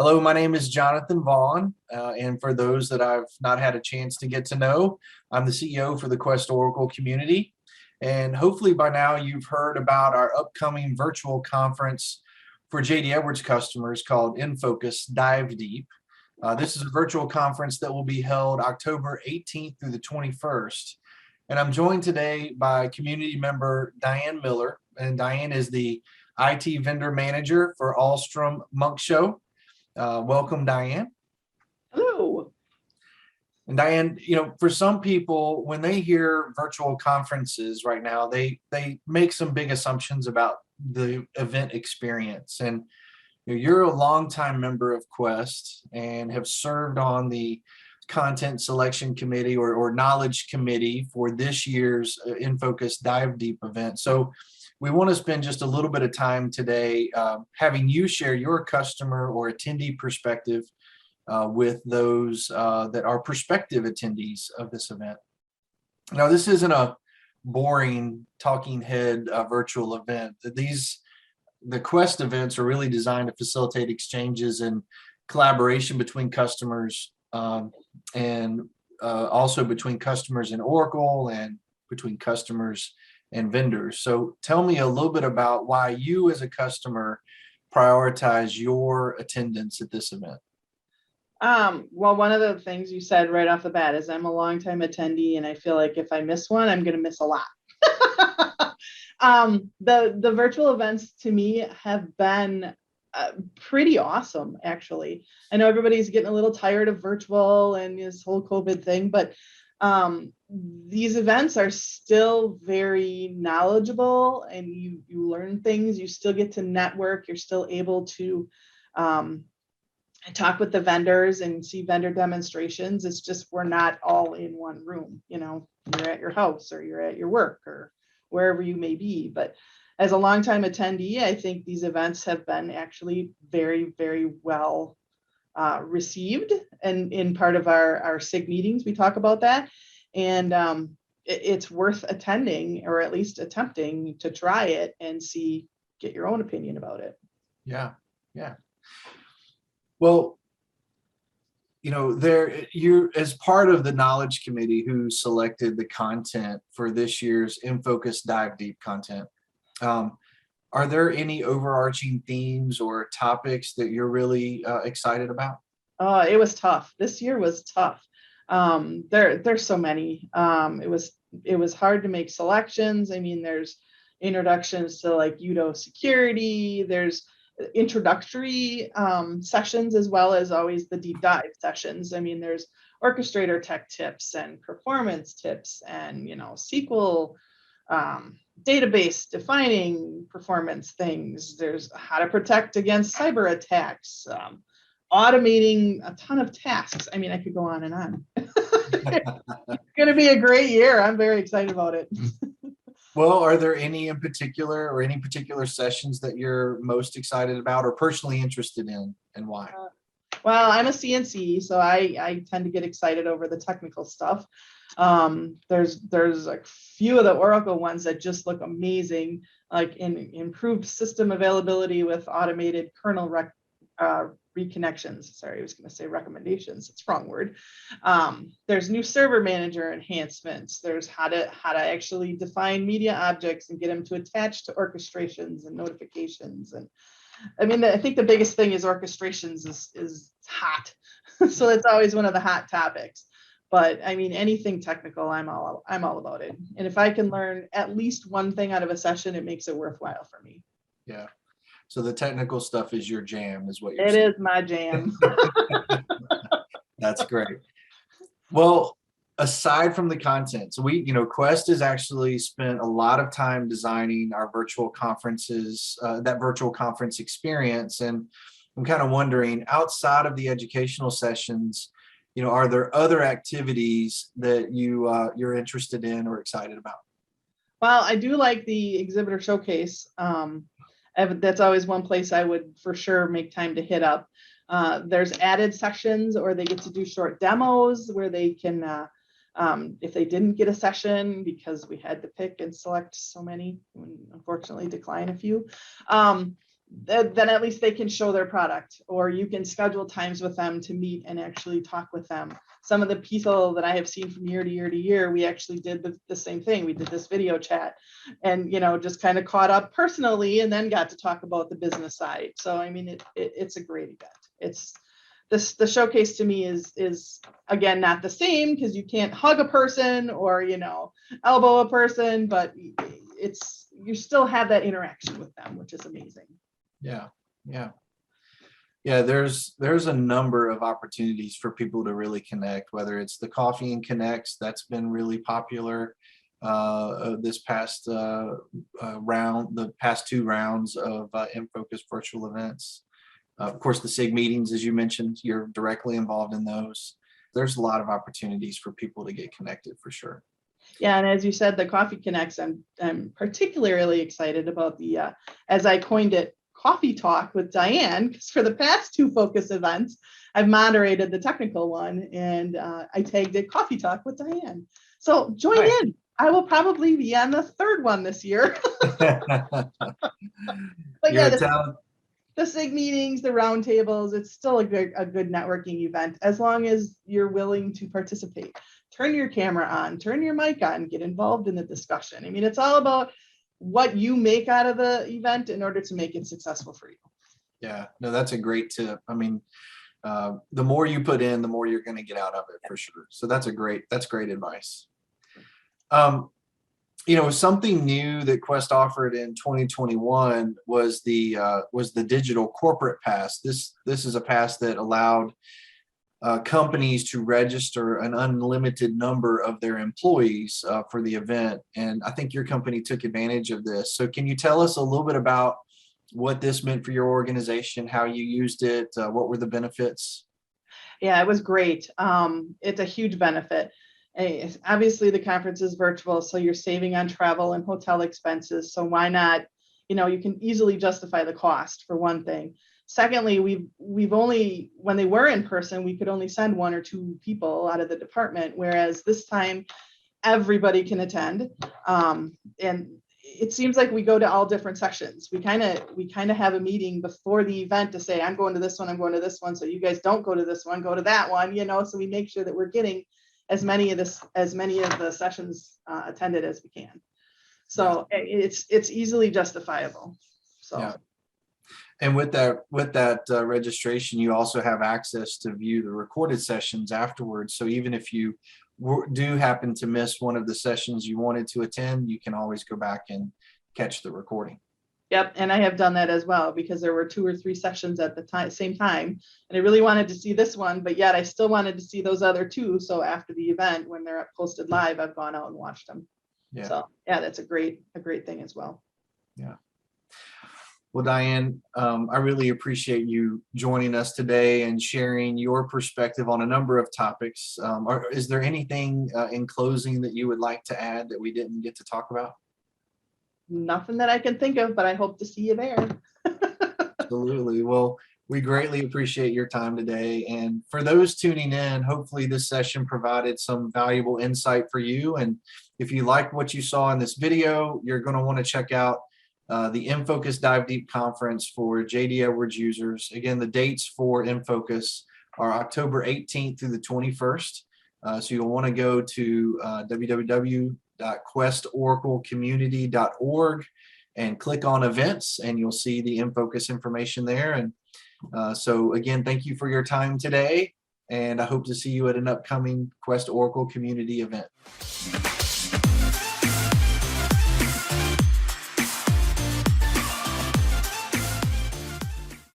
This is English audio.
Hello, my name is Jonathan Vaughn, and for those that I've not had a chance to get to know, I'm the CEO for the Quest Oracle community. And hopefully by now you've heard about our upcoming virtual conference for JD Edwards customers called INFOCUS Dive Deep. This is a virtual conference that will be held October 18th through the 21st. And I'm joined today by community member Diane Miller, and Diane is the IT vendor manager for Alstrom Monk Show. Welcome, Diane. Hello. And Diane, for some people, when they hear virtual conferences right now, they make some big assumptions about the event experience. And you're a longtime member of Quest and have served on the content selection committee or knowledge committee for this year's InFocus Dive Deep event. So we want to spend just a little bit of time today having you share your customer or attendee perspective with those that are prospective attendees of this event. Now, this isn't a boring talking head virtual event. The Quest events are really designed to facilitate exchanges and collaboration between customers and also between customers and Oracle and between customers and vendors. So tell me a little bit about why you as a customer prioritize your attendance at this event. Well, one of the things you said right off the bat is I'm a longtime attendee, and I feel like if I miss one, I'm going to miss a lot. The virtual events to me have been pretty awesome, actually. I know everybody's getting a little tired of virtual and this whole COVID thing, but these events are still very knowledgeable, and you learn things. You still get to network. You're still able to talk with the vendors and see vendor demonstrations. It's just we're not all in one room. You're at your house or you're at your work or wherever you may be. But as a longtime attendee, I think these events have been actually very, very well received, and in part of our SIG meetings, we talk about that. And it's worth attending, or at least attempting to try it and get your own opinion about it. Yeah. Well, you're as part of the knowledge committee who selected the content for this year's InFocus Dive Deep content. Are there any overarching themes or topics that you're really excited about? It was tough. This year was tough. There's so many. It was hard to make selections. I mean, there's introductions to like UDO security. There's introductory sessions, as well as always the deep dive sessions. I mean, there's orchestrator tech tips and performance tips and SQL database defining performance things. There's how to protect against cyber attacks, automating a ton of tasks. I mean, I could go on and on. It's going to be a great year. I'm very excited about it. Well, are there any in particular or any particular sessions that you're most excited about or personally interested in, and why? Well, I'm a CNC, so I tend to get excited over the technical stuff. There's a few of the Oracle ones that just look amazing, like in improved system availability with automated kernel reconnections. Sorry, I was going to say recommendations. It's the wrong word. There's new server manager enhancements. There's how to actually define media objects and get them to attach to orchestrations and notifications. And I mean, I think the biggest thing is orchestrations is hot. So it's always one of the hot topics. But I mean, anything technical, I'm all about it. And if I can learn at least one thing out of a session, it makes it worthwhile for me. Yeah. So the technical stuff is your jam, is what you're saying. It is my jam. That's great. Well, aside from the content, so Quest has actually spent a lot of time designing our virtual conferences, that virtual conference experience. And I'm kind of wondering, outside of the educational sessions, are there other activities that you're interested in or excited about? Well, I do like the exhibitor showcase. That's always one place I would for sure make time to hit up. There's added sections, or they get to do short demos where they can, if they didn't get a session because we had to pick and select so many, and unfortunately decline a few. then at least they can show their product, or you can schedule times with them to meet and actually talk with them. Some of the people that I have seen from year to year to year, we actually did the same thing. We did this video chat and, just kind of caught up personally and then got to talk about the business side. So, I mean, it's a great event. The showcase to me is again, not the same because you can't hug a person or, elbow a person, but you still have that interaction with them, which is amazing. Yeah. There's a number of opportunities for people to really connect, whether it's the Coffee and Connects, that's been really popular this past round, the past 2 rounds of INFOCUS virtual events. Of course, the SIG meetings, as you mentioned, you're directly involved in those. There's a lot of opportunities for people to get connected for sure. Yeah, and as you said, the Coffee Connects, I'm particularly excited about the, as I coined it, Coffee Talk with Diane, because for the past 2 focus events, I've moderated the technical one, and I tagged it Coffee Talk with Diane. So join in. I will probably be on the 3rd one this year. But yeah, the SIG meetings, the roundtables, it's still a good networking event as long as you're willing to participate. Turn your camera on, turn your mic on, get involved in the discussion. I mean, it's all about what you make out of the event in order to make it successful for you. Yeah, no, that's a great tip. I mean, the more you put in, the more you're going to get out of it for sure. So that's great advice. Something new that Quest offered in 2021 was the digital corporate pass. This is a pass that allowed companies to register an unlimited number of their employees for the event. And I think your company took advantage of this. So can you tell us a little bit about what this meant for your organization, how you used it, what were the benefits? Yeah, it was great. It's a huge benefit. Obviously, the conference is virtual, so you're saving on travel and hotel expenses. So why not, you can easily justify the cost for one thing. Secondly, we've only, when they were in person, we could only send 1 or 2 people out of the department, whereas this time everybody can attend. And it seems like we go to all different sessions. We kind of have a meeting before the event to say, I'm going to this one, I'm going to this one. So you guys don't go to this one, go to that one, so we make sure that we're getting as many of the sessions attended as we can. So it's easily justifiable. So. Yeah. And with that registration, you also have access to view the recorded sessions afterwards. So even if you do happen to miss one of the sessions you wanted to attend, you can always go back and catch the recording. Yep, and I have done that as well because there were 2 or 3 sessions at the same time, and I really wanted to see this one, but yet I still wanted to see those other 2. So after the event, when they're posted live, I've gone out and watched them. Yeah. So yeah, that's a great thing as well. Yeah. Well, Diane, I really appreciate you joining us today and sharing your perspective on a number of topics. Is there anything in closing that you would like to add that we didn't get to talk about? Nothing that I can think of, but I hope to see you there. Absolutely. Well, we greatly appreciate your time today. And for those tuning in, hopefully this session provided some valuable insight for you. And if you like what you saw in this video, you're going to want to check out the INFOCUS Dive Deep Conference for JD Edwards users. Again, the dates for INFOCUS are October 18th through the 21st. So you'll want to go to www.questoraclecommunity.org and click on events, and you'll see the INFOCUS information there. And so again, thank you for your time today, and I hope to see you at an upcoming Quest Oracle community event.